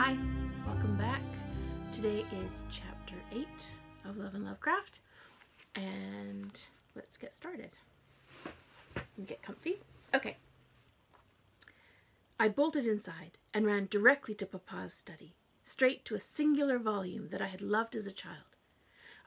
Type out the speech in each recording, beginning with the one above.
Hi, welcome back. Today is chapter 8 of Love and Lovecraft, and let's get started. And get comfy. Okay. I bolted inside and ran directly to Papa's study, straight to a singular volume that I had loved as a child.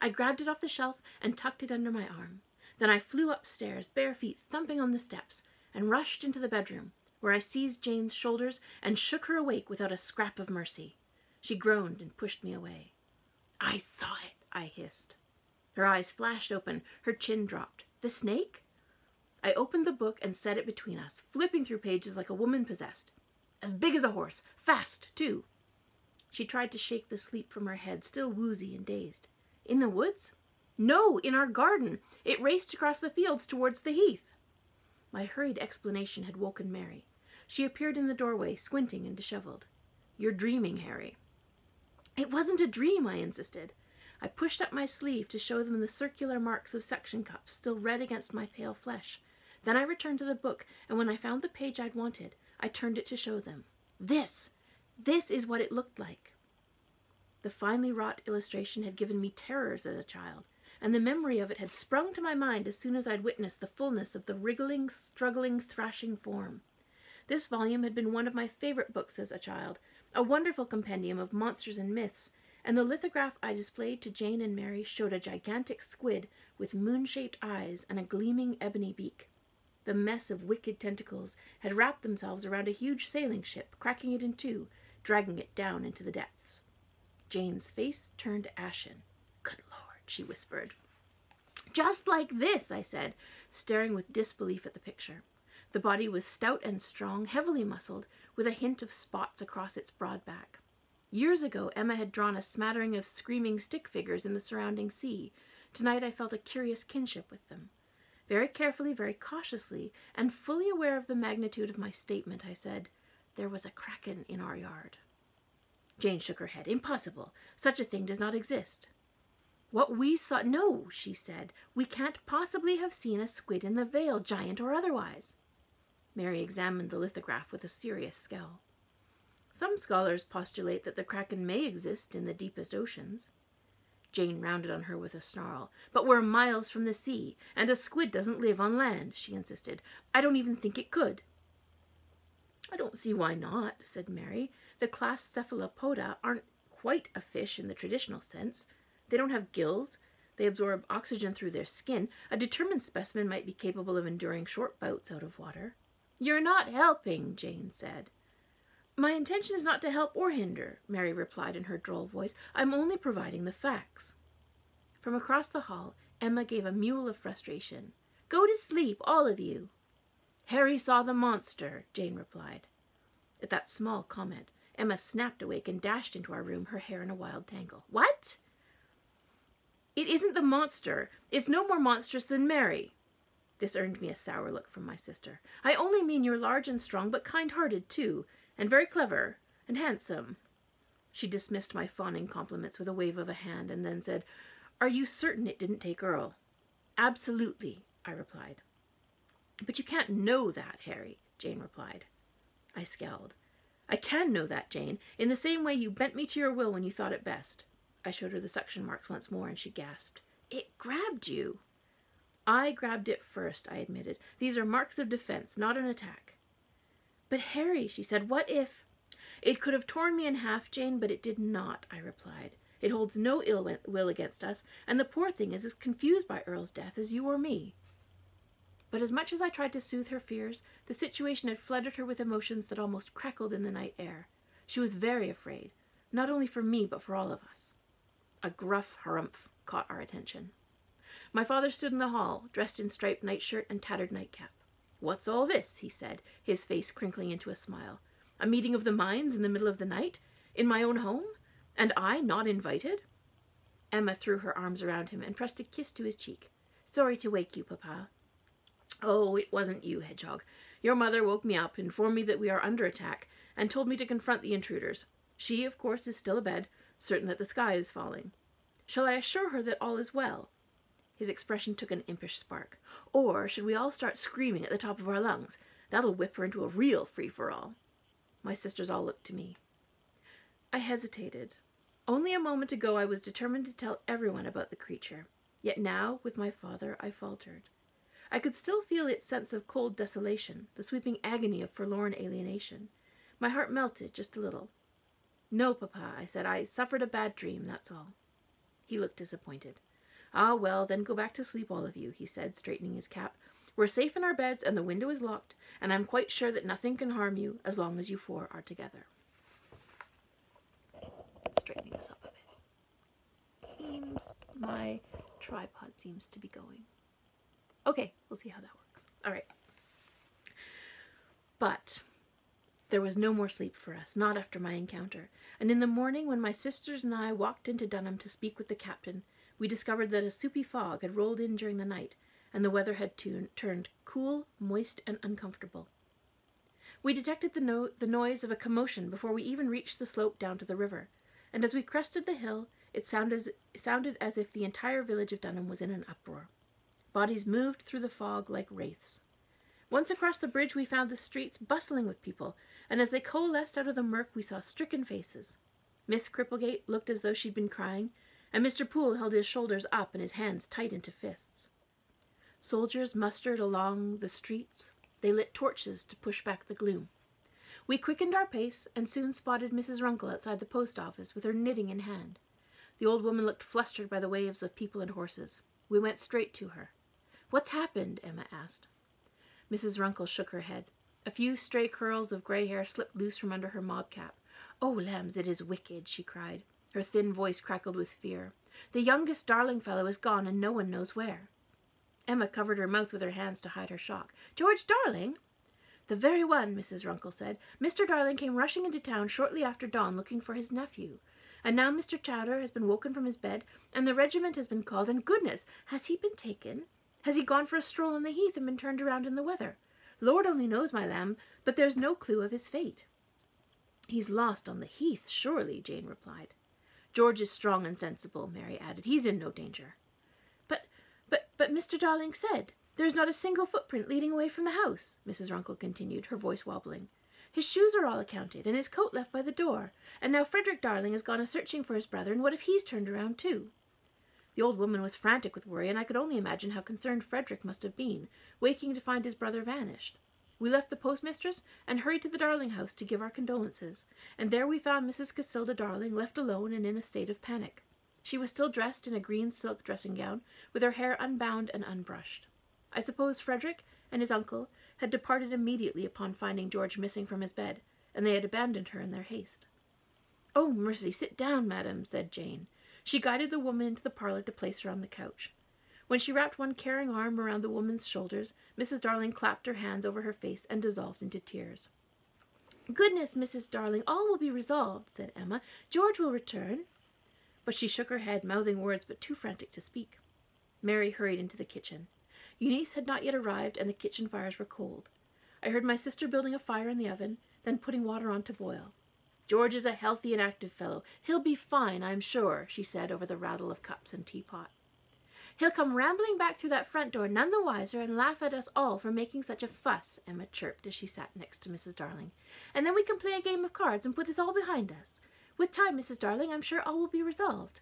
I grabbed it off the shelf and tucked it under my arm. Then I flew upstairs, bare feet thumping on the steps, and rushed into the bedroom, where I seized Jane's shoulders and shook her awake without a scrap of mercy. She groaned and pushed me away. "I saw it," I hissed. Her eyes flashed open, her chin dropped. "The snake?" I opened the book and set it between us, flipping through pages like a woman possessed. "As big as a horse, fast, too." She tried to shake the sleep from her head, still woozy and dazed. "In the woods?" "No, in our garden. It raced across the fields towards the heath." My hurried explanation had woken Mary. She appeared in the doorway, squinting and disheveled. "You're dreaming, Harry." "It wasn't a dream," I insisted. I pushed up my sleeve to show them the circular marks of suction cups, still red against my pale flesh. Then I returned to the book, and when I found the page I'd wanted, I turned it to show them. This is what it looked like. The finely wrought illustration had given me terrors as a child, and the memory of it had sprung to my mind as soon as I'd witnessed the fullness of the wriggling, struggling, thrashing form. This volume had been one of my favorite books as a child, a wonderful compendium of monsters and myths, and the lithograph I displayed to Jane and Mary showed a gigantic squid with moon-shaped eyes and a gleaming ebony beak. The mess of wicked tentacles had wrapped themselves around a huge sailing ship, cracking it in two, dragging it down into the depths. Jane's face turned ashen. "Good Lord," she whispered. "Just like this," I said, staring with disbelief at the picture. The body was stout and strong, heavily muscled, with a hint of spots across its broad back. Years ago, Emma had drawn a smattering of screaming stick figures in the surrounding sea. Tonight I felt a curious kinship with them. Very carefully, very cautiously, and fully aware of the magnitude of my statement, I said, "There was a kraken in our yard." Jane shook her head. "Impossible. Such a thing does not exist." "What we saw—" "No," she said. "We can't possibly have seen a squid in the Vale, giant or otherwise." Mary examined the lithograph with a serious scowl. "Some scholars postulate that the kraken may exist in the deepest oceans." Jane rounded on her with a snarl. "But we're miles from the sea, and a squid doesn't live on land," she insisted. "I don't even think it could." "I don't see why not," said Mary. "The class cephalopoda aren't quite a fish in the traditional sense. They don't have gills. They absorb oxygen through their skin. A determined specimen might be capable of enduring short bouts out of water." "You're not helping," Jane said. "My intention is not to help or hinder," Mary replied in her droll voice. "I'm only providing the facts." From across the hall, Emma gave a mewl of frustration. "Go to sleep, all of you." "Harry saw the monster," Jane replied. At that small comment, Emma snapped awake and dashed into our room, her hair in a wild tangle. "What?" "It isn't the monster. It's no more monstrous than Mary." This earned me a sour look from my sister. "I only mean you're large and strong, but kind-hearted, too, and very clever, and handsome." She dismissed my fawning compliments with a wave of a hand, and then said, "Are you certain it didn't take Earl?" "Absolutely," I replied. "But you can't know that, Harry," Jane replied. I scowled. "I can know that, Jane, in the same way you bent me to your will when you thought it best." I showed her the suction marks once more, and she gasped. "It grabbed you." "I grabbed it first," I admitted. "These are marks of defense, not an attack." "But Harry," she said, "what if—" "It could have torn me in half, Jane, but it did not," I replied. "It holds no ill will against us, and the poor thing is as confused by Earl's death as you or me." But as much as I tried to soothe her fears, the situation had flooded her with emotions that almost crackled in the night air. She was very afraid, not only for me, but for all of us. A gruff harumph caught our attention. My father stood in the hall, dressed in striped nightshirt and tattered nightcap. "What's all this?" he said, his face crinkling into a smile. "A meeting of the minds in the middle of the night? In my own home? And I not invited?" Emma threw her arms around him and pressed a kiss to his cheek. "Sorry to wake you, Papa." "Oh, it wasn't you, Hedgehog. Your mother woke me up, informed me that we are under attack, and told me to confront the intruders. She, of course, is still abed, certain that the sky is falling. Shall I assure her that all is well?" His expression took an impish spark. "Or should we all start screaming at the top of our lungs? That'll whip her into a real free-for-all." My sisters all looked to me. I hesitated. Only a moment ago I was determined to tell everyone about the creature, yet now, with my father, I faltered. I could still feel its sense of cold desolation, the sweeping agony of forlorn alienation. My heart melted just a little. "No, Papa," I said. "I suffered a bad dream, that's all." He looked disappointed. "Ah, well, then go back to sleep, all of you," he said, straightening his cap. "We're safe in our beds, and the window is locked, and I'm quite sure that nothing can harm you as long as you four are together." Straightening this up a bit. My tripod seems to be going. Okay, we'll see how that works. All right. But there was no more sleep for us, not after my encounter, and in the morning, when my sisters and I walked into Dunham to speak with the captain, we discovered that a soupy fog had rolled in during the night, and the weather had turned cool, moist, and uncomfortable. We detected the noise of a commotion before we even reached the slope down to the river, and as we crested the hill, it sounded as if the entire village of Dunham was in an uproar. Bodies moved through the fog like wraiths. Once across the bridge, we found the streets bustling with people, and as they coalesced out of the murk, we saw stricken faces. Miss Cripplegate looked as though she'd been crying, and Mr. Poole held his shoulders up and his hands tight into fists. Soldiers mustered along the streets. They lit torches to push back the gloom. We quickened our pace and soon spotted Mrs. Runkle outside the post office with her knitting in hand. The old woman looked flustered by the waves of people and horses. We went straight to her. "What's happened?" Emma asked. Mrs. Runkle shook her head. A few stray curls of grey hair slipped loose from under her mob cap. "Oh, lambs, it is wicked," she cried. Her thin voice crackled with fear. "The youngest Darling fellow is gone, and no one knows where." Emma covered her mouth with her hands to hide her shock. "George Darling?" "The very one," Mrs. Runkle said. "Mr. Darling came rushing into town shortly after dawn looking for his nephew. And now Mr. Chowder has been woken from his bed, and the regiment has been called, and goodness, has he been taken? Has he gone for a stroll on the heath and been turned around in the weather? Lord only knows, my lamb, but there's no clue of his fate." "He's lost on the heath, surely," Jane replied. "George is strong and sensible," Mary added. "He's in no danger." But Mr. Darling said there's not a single footprint leading away from the house," Mrs. Runkle continued, her voice wobbling. "His shoes are all accounted, and his coat left by the door. And now Frederick Darling has gone a-searching for his brother, and what if he's turned around too?" The old woman was frantic with worry, and I could only imagine how concerned Frederick must have been, waking to find his brother vanished. We left the postmistress and hurried to the Darling house to give our condolences, and there we found Mrs. Casilda Darling left alone and in a state of panic. She was still dressed in a green silk dressing gown, with her hair unbound and unbrushed. I suppose Frederick and his uncle had departed immediately upon finding George missing from his bed, and they had abandoned her in their haste. "Oh, mercy, sit down, madam," said Jane. She guided the woman into the parlour to place her on the couch. When she wrapped one caring arm around the woman's shoulders, Mrs. Darling clapped her hands over her face and dissolved into tears. "Goodness, Mrs. Darling, all will be resolved," said Emma. "George will return." But she shook her head, mouthing words but too frantic to speak. Mary hurried into the kitchen. Eunice had not yet arrived, and the kitchen fires were cold. I heard my sister building a fire in the oven, then putting water on to boil. "George is a healthy and active fellow. He'll be fine, I'm sure," she said over the rattle of cups and teapot. "He'll come rambling back through that front door none the wiser and laugh at us all for making such a fuss," Emma chirped as she sat next to Mrs. Darling. "And then we can play a game of cards and put this all behind us. With time, Mrs. Darling, I'm sure all will be resolved."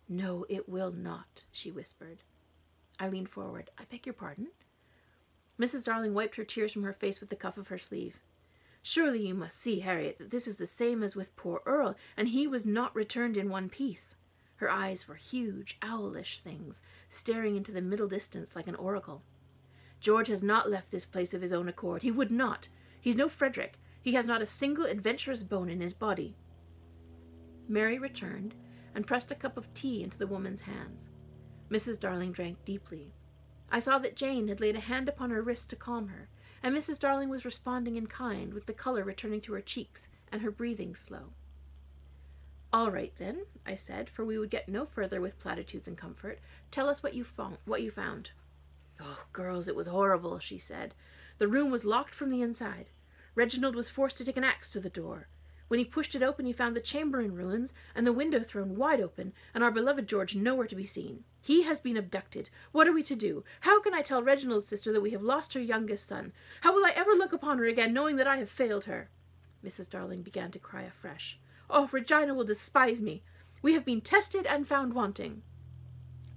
"No, it will not," she whispered. I leaned forward. "I beg your pardon?" Mrs. Darling wiped her tears from her face with the cuff of her sleeve. "Surely you must see, Harriet, that this is the same as with poor Earl, and he was not returned in one piece." Her eyes were huge, owlish things, staring into the middle distance like an oracle. "George has not left this place of his own accord. He would not. He's no Frederick. He has not a single adventurous bone in his body." Mary returned and pressed a cup of tea into the woman's hands. Mrs. Darling drank deeply. I saw that Jane had laid a hand upon her wrist to calm her, and Mrs. Darling was responding in kind, with the colour returning to her cheeks and her breathing slow. "All right, then," I said, for we would get no further with platitudes and comfort. "Tell us what you found." "Oh, girls, it was horrible," she said. "The room was locked from the inside. Reginald was forced to take an axe to the door. When he pushed it open, he found the chamber in ruins, and the window thrown wide open, and our beloved George nowhere to be seen. He has been abducted. What are we to do? How can I tell Reginald's sister that we have lost her youngest son? How will I ever look upon her again, knowing that I have failed her?" Mrs. Darling began to cry afresh. Oh, Regina will despise me. We have been tested and found wanting."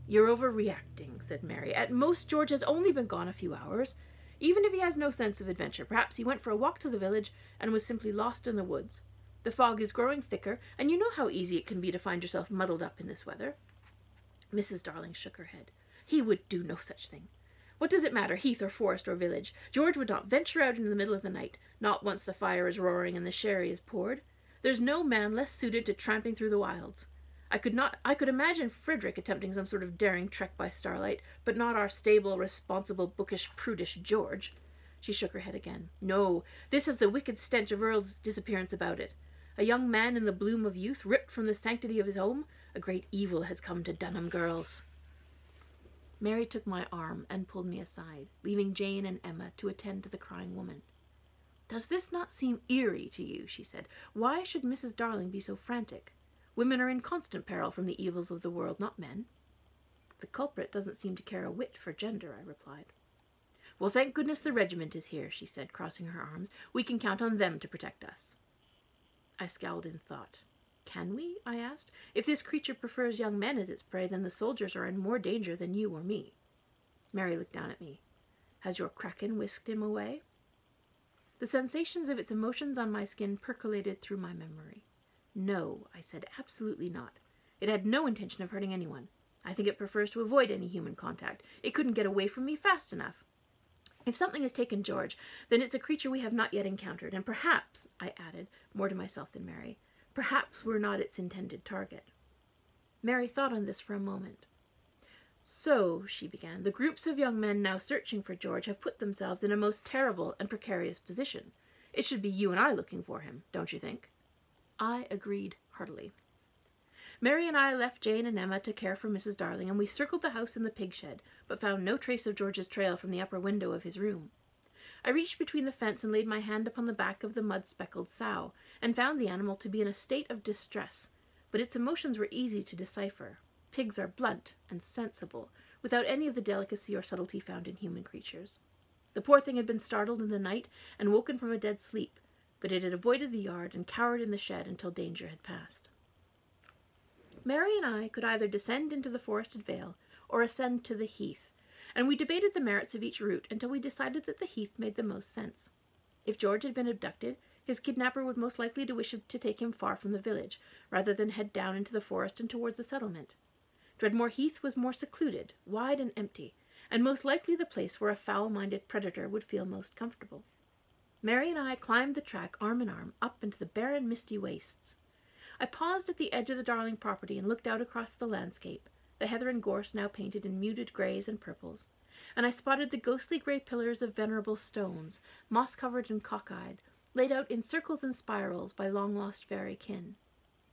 "You're overreacting," said Mary. "At most, George has only been gone a few hours. Even if he has no sense of adventure, perhaps he went for a walk to the village and was simply lost in the woods. The fog is growing thicker, and you know how easy it can be to find yourself muddled up in this weather." Mrs. Darling shook her head. "He would do no such thing. What does it matter, heath or forest or village? George would not venture out in the middle of the night, not once the fire is roaring and the sherry is poured. There's no man less suited to tramping through the wilds. I could imagine Frederick attempting some sort of daring trek by starlight, but not our stable, responsible, bookish, prudish George." She shook her head again. "No, this has the wicked stench of Earl's disappearance about it. A young man in the bloom of youth, ripped from the sanctity of his home. A great evil has come to Dunham girls." Mary took my arm and pulled me aside, leaving Jane and Emma to attend to the crying woman. "Does this not seem eerie to you?" she said. "Why should Mrs. Darling be so frantic? Women are in constant peril from the evils of the world, not men." "The culprit doesn't seem to care a whit for gender," I replied. "Well, thank goodness the regiment is here," she said, crossing her arms. "We can count on them to protect us." I scowled in thought. "Can we?" I asked. "If this creature prefers young men as its prey, then the soldiers are in more danger than you or me." Mary looked down at me. "Has your kraken whisked him away?" The sensations of its emotions on my skin percolated through my memory. "No," I said, "absolutely not. It had no intention of hurting anyone. I think it prefers to avoid any human contact. It couldn't get away from me fast enough. If something has taken George, then it's a creature we have not yet encountered, and perhaps," I added, more to myself than Mary, "perhaps we're not its intended target." Mary thought on this for a moment. "So," she began, "the groups of young men now searching for George have put themselves in a most terrible and precarious position. It should be you and I looking for him, don't you think?" I agreed heartily. Mary and I left Jane and Emma to care for Mrs. Darling, and we circled the house and the pig shed, but found no trace of George's trail from the upper window of his room. I reached between the fence and laid my hand upon the back of the mud-speckled sow, and found the animal to be in a state of distress, but its emotions were easy to decipher. Pigs are blunt and sensible, without any of the delicacy or subtlety found in human creatures. The poor thing had been startled in the night and woken from a dead sleep, but it had avoided the yard and cowered in the shed until danger had passed. Mary and I could either descend into the forested vale or ascend to the heath, and we debated the merits of each route until we decided that the heath made the most sense. If George had been abducted, his kidnapper would most likely to wish to take him far from the village, rather than head down into the forest and towards the settlement. Dreadmore Heath was more secluded, wide and empty, and most likely the place where a foul-minded predator would feel most comfortable. Mary and I climbed the track arm in arm up into the barren, misty wastes. I paused at the edge of the Darling property and looked out across the landscape, the heather and gorse now painted in muted greys and purples, and I spotted the ghostly grey pillars of venerable stones, moss-covered and cockeyed, laid out in circles and spirals by long-lost fairy kin.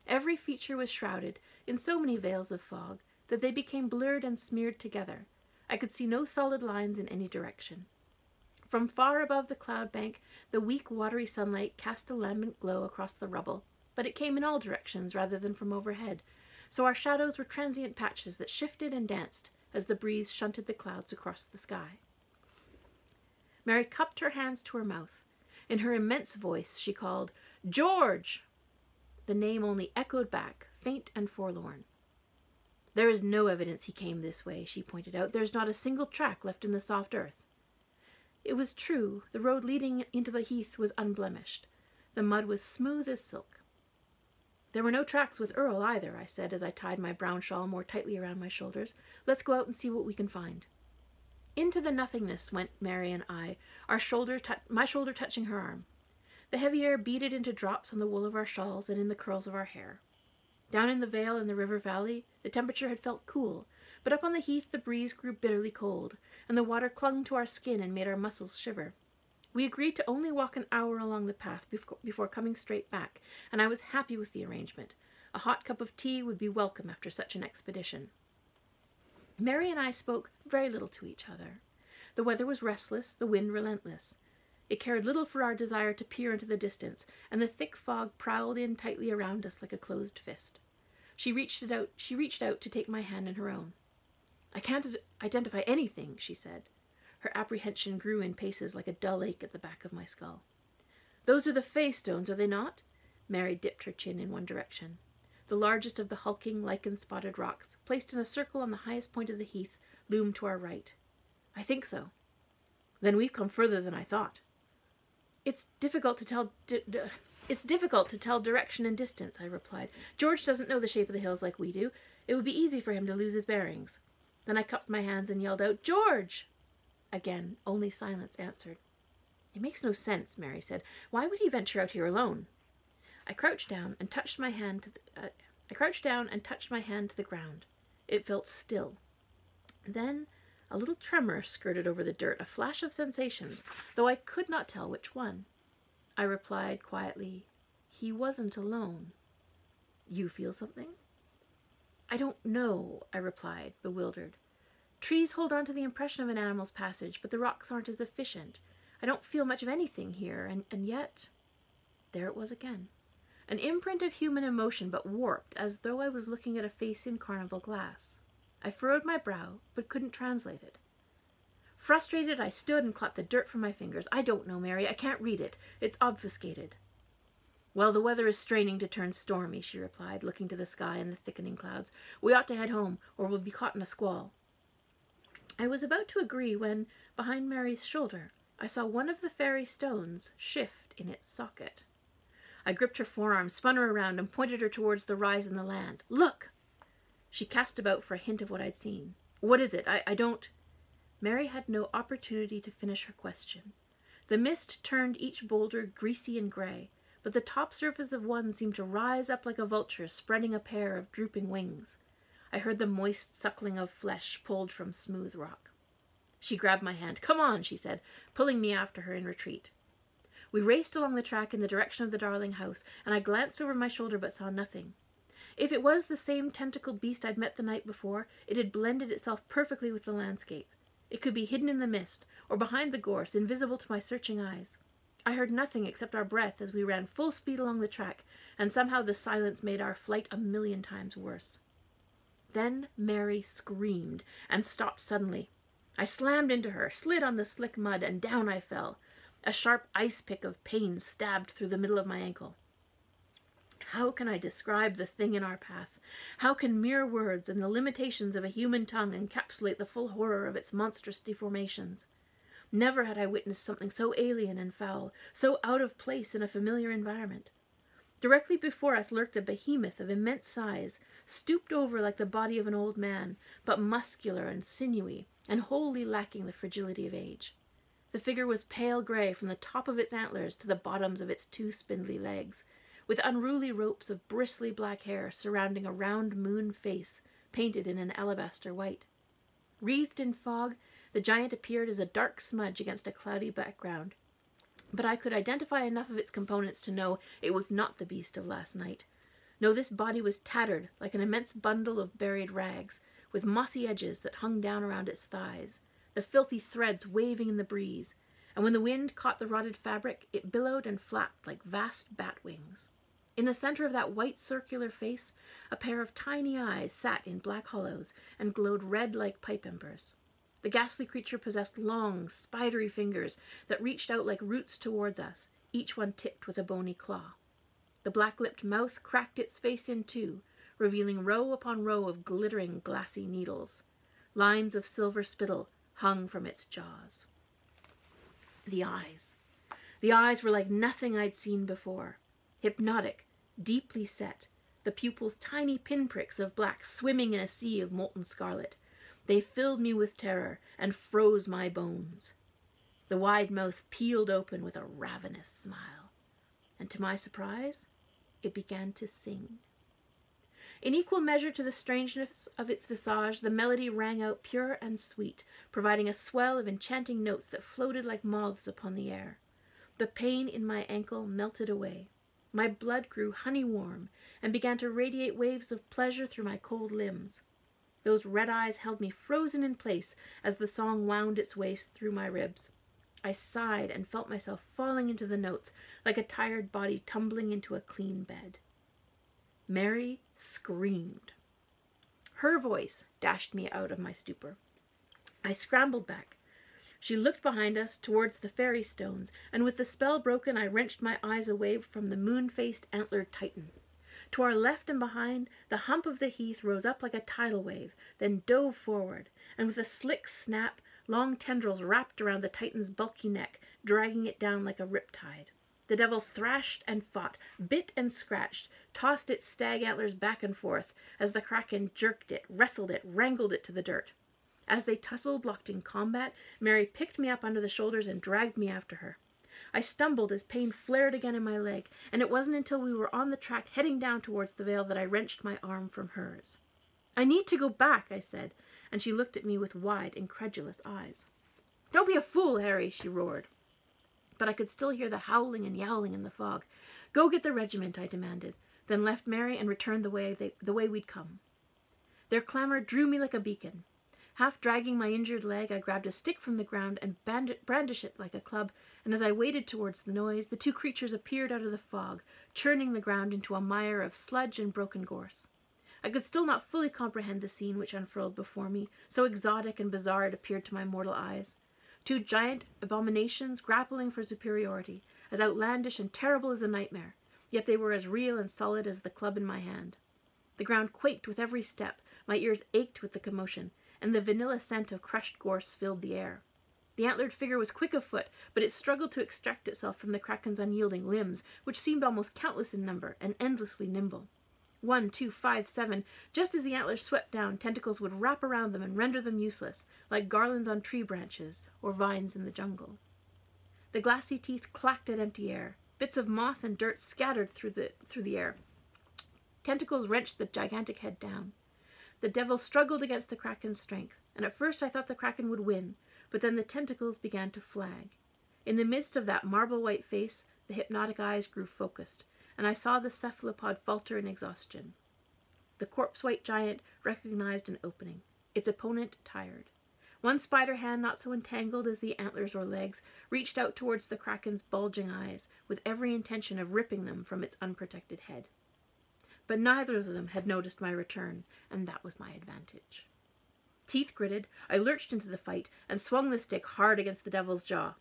Every feature was shrouded in so many veils of fog that they became blurred and smeared together. I could see no solid lines in any direction. From far above the cloud bank, the weak, watery sunlight cast a lambent glow across the rubble, but it came in all directions rather than from overhead, so our shadows were transient patches that shifted and danced as the breeze shunted the clouds across the sky. Mary cupped her hands to her mouth. In her immense voice she called, "George!" The name only echoed back, faint and forlorn. "There is no evidence he came this way," she pointed out. "There's not a single track left in the soft earth." It was true. The road leading into the heath was unblemished. The mud was smooth as silk. "There were no tracks with Earl either," I said as I tied my brown shawl more tightly around my shoulders. "Let's go out and see what we can find." Into the nothingness went Mary and I, my shoulder touching her arm. The heavy air beaded into drops on the wool of our shawls and in the curls of our hair. Down in the vale and the river valley, the temperature had felt cool, but up on the heath the breeze grew bitterly cold, and the water clung to our skin and made our muscles shiver. We agreed to only walk an hour along the path before coming straight back, and I was happy with the arrangement. A hot cup of tea would be welcome after such an expedition. Mary and I spoke very little to each other. The weather was restless, the wind relentless. It cared little for our desire to peer into the distance, and the thick fog prowled in tightly around us like a closed fist. She reached out to take my hand in her own. "I can't identify anything," she said. Her apprehension grew in paces like a dull ache at the back of my skull. "Those are the Fey stones, are they not? Mary dipped her chin in one direction. The largest of the hulking, lichen-spotted rocks, placed in a circle on the highest point of the heath, loomed to our right. I think so. Then we've come further than I thought. It's difficult to tell direction and distance, I replied. George doesn't know the shape of the hills like we do. It would be easy for him to lose his bearings. Then I cupped my hands and yelled out, George! Again, only silence answered. It makes no sense, Mary said. Why would he venture out here alone? I crouched down and touched my hand to the ground. It felt still. Then a little tremor skirted over the dirt, a flash of sensations, though I could not tell which one. I replied quietly, he wasn't alone. You feel something? I don't know, I replied, bewildered. Trees hold on to the impression of an animal's passage, but the rocks aren't as efficient. I don't feel much of anything here, and yet... There it was again. An imprint of human emotion, but warped, as though I was looking at a face in carnival glass. I furrowed my brow, but couldn't translate it. Frustrated, I stood and clapped the dirt from my fingers. I don't know, Mary. I can't read it. It's obfuscated. Well, the weather is straining to turn stormy, she replied, looking to the sky and the thickening clouds. We ought to head home, or we'll be caught in a squall. I was about to agree when, behind Mary's shoulder, I saw one of the fairy stones shift in its socket. I gripped her forearm, spun her around, and pointed her towards the rise in the land. Look! She cast about for a hint of what I'd seen. What is it? I don't... Mary had no opportunity to finish her question. The mist turned each boulder greasy and gray, but the top surface of one seemed to rise up like a vulture spreading a pair of drooping wings. I heard the moist suckling of flesh pulled from smooth rock. She grabbed my hand. Come on, she said, pulling me after her in retreat. We raced along the track in the direction of the Darling house, and I glanced over my shoulder but saw nothing. If it was the same tentacled beast I'd met the night before, it had blended itself perfectly with the landscape. It could be hidden in the mist, or behind the gorse, invisible to my searching eyes. I heard nothing except our breath as we ran full speed along the track, and somehow the silence made our flight 1,000,000 times worse. Then Mary screamed, and stopped suddenly. I slammed into her, slid on the slick mud, and down I fell. A sharp ice pick of pain stabbed through the middle of my ankle. How can I describe the thing in our path? How can mere words and the limitations of a human tongue encapsulate the full horror of its monstrous deformations? Never had I witnessed something so alien and foul, so out of place in a familiar environment. Directly before us lurked a behemoth of immense size, stooped over like the body of an old man, but muscular and sinewy, and wholly lacking the fragility of age. The figure was pale gray from the top of its antlers to the bottoms of its 2 spindly legs, with unruly ropes of bristly black hair surrounding a round moon face painted in an alabaster white. Wreathed in fog, the giant appeared as a dark smudge against a cloudy background, but I could identify enough of its components to know it was not the beast of last night. No, this body was tattered like an immense bundle of buried rags, with mossy edges that hung down around its thighs, the filthy threads waving in the breeze, and when the wind caught the rotted fabric, it billowed and flapped like vast bat wings. In the center of that white circular face, a pair of tiny eyes sat in black hollows and glowed red like pipe embers. The ghastly creature possessed long, spidery fingers that reached out like roots towards us, each one tipped with a bony claw. The black-lipped mouth cracked its face in two, revealing row upon row of glittering, glassy needles. Lines of silver spittle hung from its jaws. The eyes. The eyes were like nothing I'd seen before. Hypnotic, deeply set, the pupils tiny pinpricks of black swimming in a sea of molten scarlet. They filled me with terror and froze my bones. The wide mouth peeled open with a ravenous smile, and to my surprise, it began to sing. In equal measure to the strangeness of its visage, the melody rang out pure and sweet, providing a swell of enchanting notes that floated like moths upon the air. The pain in my ankle melted away. My blood grew honey-warm and began to radiate waves of pleasure through my cold limbs. Those red eyes held me frozen in place as the song wound its way through my ribs. I sighed and felt myself falling into the notes like a tired body tumbling into a clean bed. Mary screamed. Her voice dashed me out of my stupor. I scrambled back. She looked behind us, towards the fairy stones, and with the spell broken, I wrenched my eyes away from the moon-faced antlered titan. To our left and behind, the hump of the heath rose up like a tidal wave, then dove forward, and with a slick snap, long tendrils wrapped around the titan's bulky neck, dragging it down like a riptide. The devil thrashed and fought, bit and scratched, tossed its stag antlers back and forth, as the kraken jerked it, wrestled it, wrangled it to the dirt. As they tussled, locked in combat, Mary picked me up under the shoulders and dragged me after her. I stumbled as pain flared again in my leg, and it wasn't until we were on the track heading down towards the vale that I wrenched my arm from hers. "I need to go back," I said, and she looked at me with wide, incredulous eyes. "Don't be a fool, Harry," she roared. But I could still hear the howling and yowling in the fog. "Go get the regiment," I demanded, then left Mary and returned the way we'd come. Their clamor drew me like a beacon. Half dragging my injured leg, I grabbed a stick from the ground and brandished it like a club, and as I waded towards the noise, the two creatures appeared out of the fog, churning the ground into a mire of sludge and broken gorse. I could still not fully comprehend the scene which unfurled before me, so exotic and bizarre it appeared to my mortal eyes. Two giant abominations grappling for superiority, as outlandish and terrible as a nightmare, yet they were as real and solid as the club in my hand. The ground quaked with every step, my ears ached with the commotion, and the vanilla scent of crushed gorse filled the air. The antlered figure was quick of foot, but it struggled to extract itself from the kraken's unyielding limbs, which seemed almost countless in number and endlessly nimble. 1, 2, 5, 7, just as the antlers swept down, tentacles would wrap around them and render them useless, like garlands on tree branches or vines in the jungle. The glassy teeth clacked at empty air. Bits of moss and dirt scattered through the air. Tentacles wrenched the gigantic head down. The devil struggled against the kraken's strength, and at first I thought the kraken would win, but then the tentacles began to flag. In the midst of that marble-white face, the hypnotic eyes grew focused, and I saw the cephalopod falter in exhaustion. The corpse-white giant recognized an opening. Its opponent tired. One spider hand, not so entangled as the antlers or legs, reached out towards the kraken's bulging eyes, with every intention of ripping them from its unprotected head. But neither of them had noticed my return, and that was my advantage. Teeth gritted, I lurched into the fight and swung the stick hard against the devil's jaw.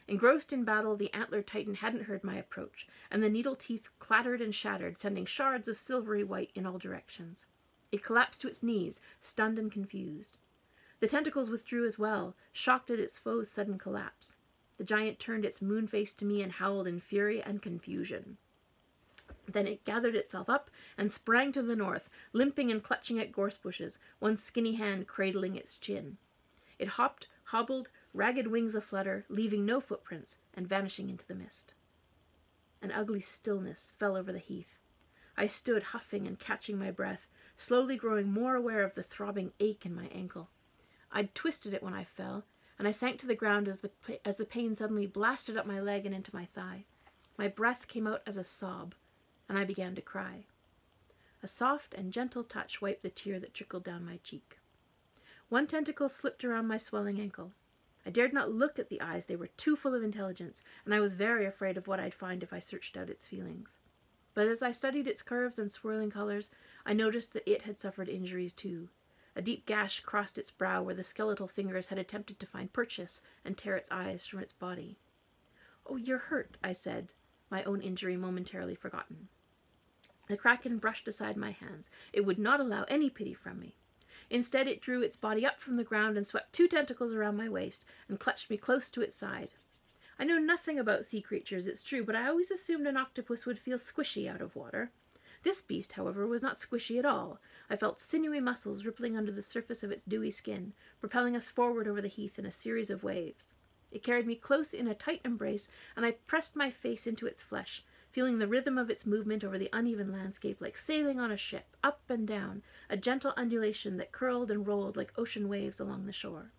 Engrossed in battle, the antlered titan hadn't heard my approach, and the needle teeth clattered and shattered, sending shards of silvery white in all directions. It collapsed to its knees, stunned and confused. The tentacles withdrew as well, shocked at its foe's sudden collapse. The giant turned its moon face to me and howled in fury and confusion. Then it gathered itself up and sprang to the north, limping and clutching at gorse bushes, one skinny hand cradling its chin. It hopped, hobbled, ragged wings aflutter, leaving no footprints, and vanishing into the mist. An ugly stillness fell over the heath. I stood huffing and catching my breath, slowly growing more aware of the throbbing ache in my ankle. I'd twisted it when I fell, and I sank to the ground as the pain suddenly blasted up my leg and into my thigh. My breath came out as a sob, and I began to cry. A soft and gentle touch wiped the tear that trickled down my cheek. One tentacle slipped around my swelling ankle. I dared not look at the eyes, they were too full of intelligence, and I was very afraid of what I'd find if I searched out its feelings. But as I studied its curves and swirling colors, I noticed that it had suffered injuries too. A deep gash crossed its brow where the skeletal fingers had attempted to find purchase and tear its eyes from its body. "Oh, you're hurt," I said, my own injury momentarily forgotten. The kraken brushed aside my hands. It would not allow any pity from me. Instead, it drew its body up from the ground and swept two tentacles around my waist and clutched me close to its side. I know nothing about sea creatures, it's true, but I always assumed an octopus would feel squishy out of water. This beast, however, was not squishy at all. I felt sinewy muscles rippling under the surface of its dewy skin, propelling us forward over the heath in a series of waves. It carried me close in a tight embrace, and I pressed my face into its flesh, feeling the rhythm of its movement over the uneven landscape like sailing on a ship, up and down, a gentle undulation that curled and rolled like ocean waves along the shore.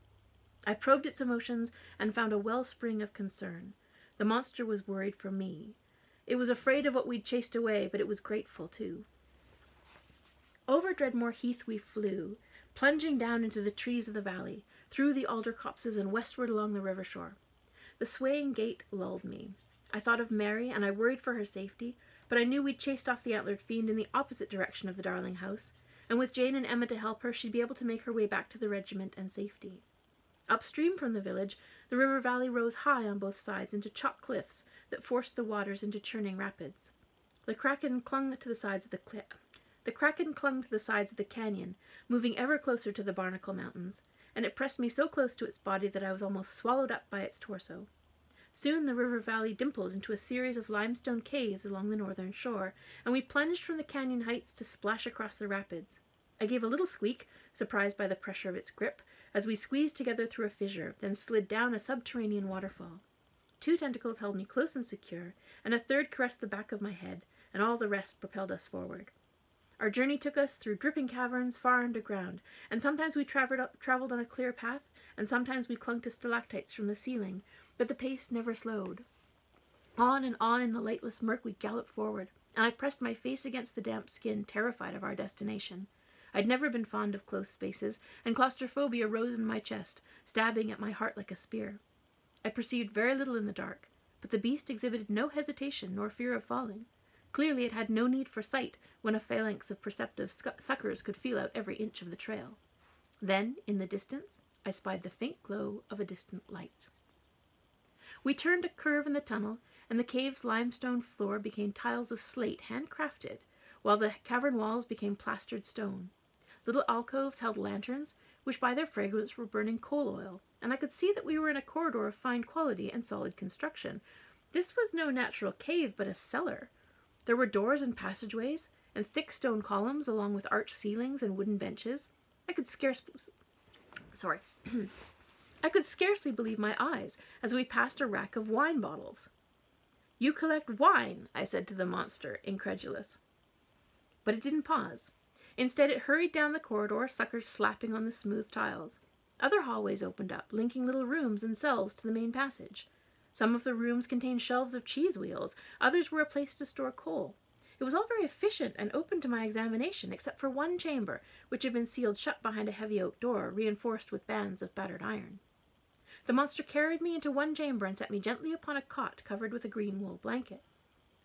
I probed its emotions and found a wellspring of concern. The monster was worried for me. It was afraid of what we'd chased away, but it was grateful too. Over Dreadmore Heath we flew, plunging down into the trees of the valley, through the alder copses and westward along the river shore. The swaying gait lulled me. I thought of Mary, and I worried for her safety, but I knew we'd chased off the antlered fiend in the opposite direction of the Darling house, and with Jane and Emma to help her, she'd be able to make her way back to the regiment and safety. Upstream from the village, The river valley rose high on both sides into chalk cliffs that forced the waters into churning rapids. The kraken clung to the sides of the canyon, moving ever closer to the Barnacle Mountains, and it pressed me so close to its body that I was almost swallowed up by its torso. Soon the river valley dimpled into a series of limestone caves along the northern shore, and we plunged from the canyon heights to splash across the rapids. I gave a little squeak, surprised by the pressure of its grip, as we squeezed together through a fissure, then slid down a subterranean waterfall. 2 tentacles held me close and secure, and a third caressed the back of my head, and all the rest propelled us forward. Our journey took us through dripping caverns far underground, and sometimes we traveled on a clear path, and sometimes we clung to stalactites from the ceiling, but the pace never slowed. On and on in the lightless murk we galloped forward, and I pressed my face against the damp skin, terrified of our destination. I'd never been fond of close spaces, and claustrophobia rose in my chest, stabbing at my heart like a spear. I perceived very little in the dark, but the beast exhibited no hesitation nor fear of falling. Clearly it had no need for sight when a phalanx of perceptive suckers could feel out every inch of the trail. Then, in the distance, I spied the faint glow of a distant light. We turned a curve in the tunnel, and the cave's limestone floor became tiles of slate handcrafted, while the cavern walls became plastered stone. Little alcoves held lanterns, which by their fragrance were burning coal oil, and I could see that we were in a corridor of fine quality and solid construction. This was no natural cave, but a cellar. There were doors and passageways, and thick stone columns along with arched ceilings and wooden benches. I could scarcely believe my eyes as we passed a rack of wine bottles. "You collect wine," I said to the monster, incredulous. But it didn't pause. Instead, it hurried down the corridor, suckers slapping on the smooth tiles. Other hallways opened up, linking little rooms and cells to the main passage. Some of the rooms contained shelves of cheese wheels, others were a place to store coal. It was all very efficient and open to my examination, except for one chamber, which had been sealed shut behind a heavy oak door, reinforced with bands of battered iron. The monster carried me into one chamber and set me gently upon a cot covered with a green wool blanket.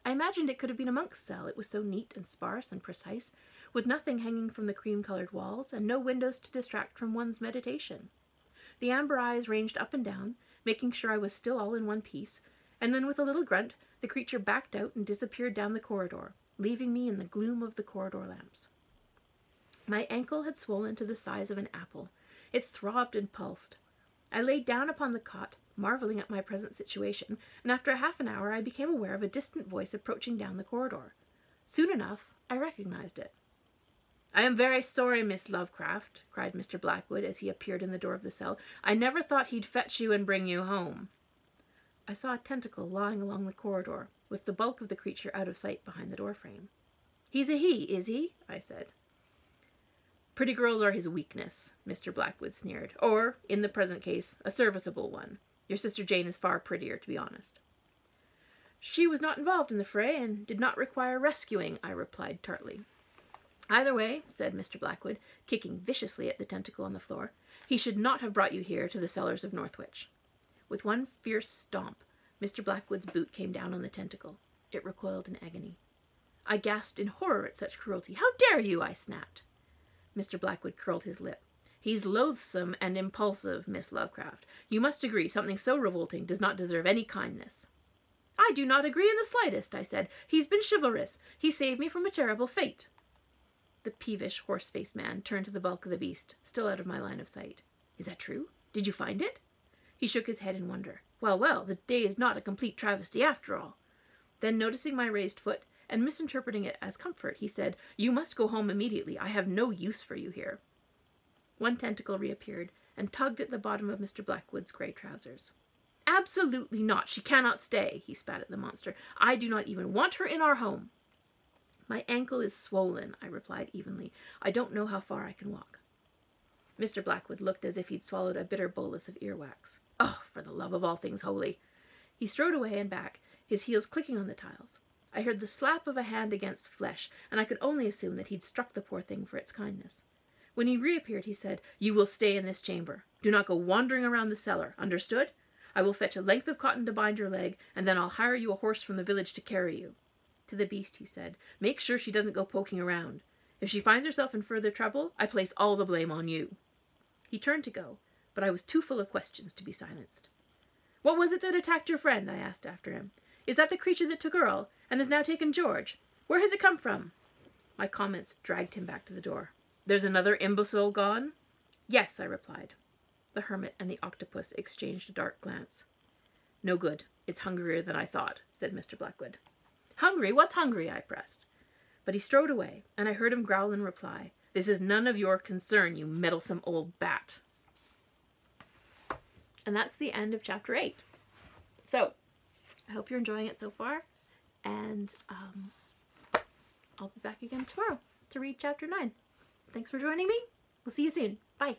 I imagined it could have been a monk's cell. It was so neat and sparse and precise, with nothing hanging from the cream-colored walls, and no windows to distract from one's meditation. The amber eyes ranged up and down, making sure I was still all in one piece, and then with a little grunt, the creature backed out and disappeared down the corridor, leaving me in the gloom of the corridor lamps. My ankle had swollen to the size of an apple. It throbbed and pulsed. I lay down upon the cot, marveling at my present situation, and after half an hour I became aware of a distant voice approaching down the corridor. Soon enough, I recognized it. "I am very sorry, Miss Lovecraft," cried Mr. Blackwood as he appeared in the door of the cell. "I never thought he'd fetch you and bring you home." I saw a tentacle lying along the corridor, with the bulk of the creature out of sight behind the doorframe. "He's a he, is he?" I said. "Pretty girls are his weakness," Mr. Blackwood sneered. "Or, in the present case, a serviceable one. Your sister Jane is far prettier, to be honest." "She was not involved in the fray, and did not require rescuing," I replied tartly. "Either way," said Mr. Blackwood, kicking viciously at the tentacle on the floor, "he should not have brought you here to the cellars of Northwich." With one fierce stomp, Mr. Blackwood's boot came down on the tentacle. It recoiled in agony. I gasped in horror at such cruelty. "How dare you?" I snapped. Mr. Blackwood curled his lip. "He's loathsome and impulsive, Miss Lovecraft. You must agree something so revolting does not deserve any kindness." "I do not agree in the slightest," I said. "He's been chivalrous. He saved me from a terrible fate." The peevish, horse-faced man turned to the bulk of the beast, still out of my line of sight. "Is that true? Did you find it?" He shook his head in wonder. Well, well, the day is not a complete travesty after all." Then, noticing my raised foot, and misinterpreting it as comfort, he said, "You must go home immediately. I have no use for you here." One tentacle reappeared, and tugged at the bottom of Mr. Blackwood's grey trousers. "Absolutely not. She cannot stay," he spat at the monster. "I do not even want her in our home." "My ankle is swollen," I replied evenly. "I don't know how far I can walk." Mr. Blackwood looked as if he'd swallowed a bitter bolus of earwax. "Oh, for the love of all things holy!" He strode away and back, his heels clicking on the tiles. I heard the slap of a hand against flesh, and I could only assume that he'd struck the poor thing for its kindness. When he reappeared, he said, "You will stay in this chamber. Do not go wandering around the cellar. Understood? I will fetch a length of cotton to bind your leg, and then I'll hire you a horse from the village to carry you." To the beast, he said, "Make sure she doesn't go poking around. If she finds herself in further trouble, I place all the blame on you." He turned to go, but I was too full of questions to be silenced. What was it that attacked your friend? I asked after him. Is that the creature that took Earl, and has now taken George? Where has it come from? My comments dragged him back to the door. There's another imbecile gone? Yes, I replied. The hermit and the octopus exchanged a dark glance. No good. It's hungrier than I thought, said Mr. Blackwood. Hungry? What's hungry? I pressed. But he strode away, and I heard him growl in reply. This is none of your concern, you meddlesome old bat. And that's the end of chapter 8. So, I hope you're enjoying it so far, and I'll be back again tomorrow to read chapter 9. Thanks for joining me. We'll see you soon. Bye.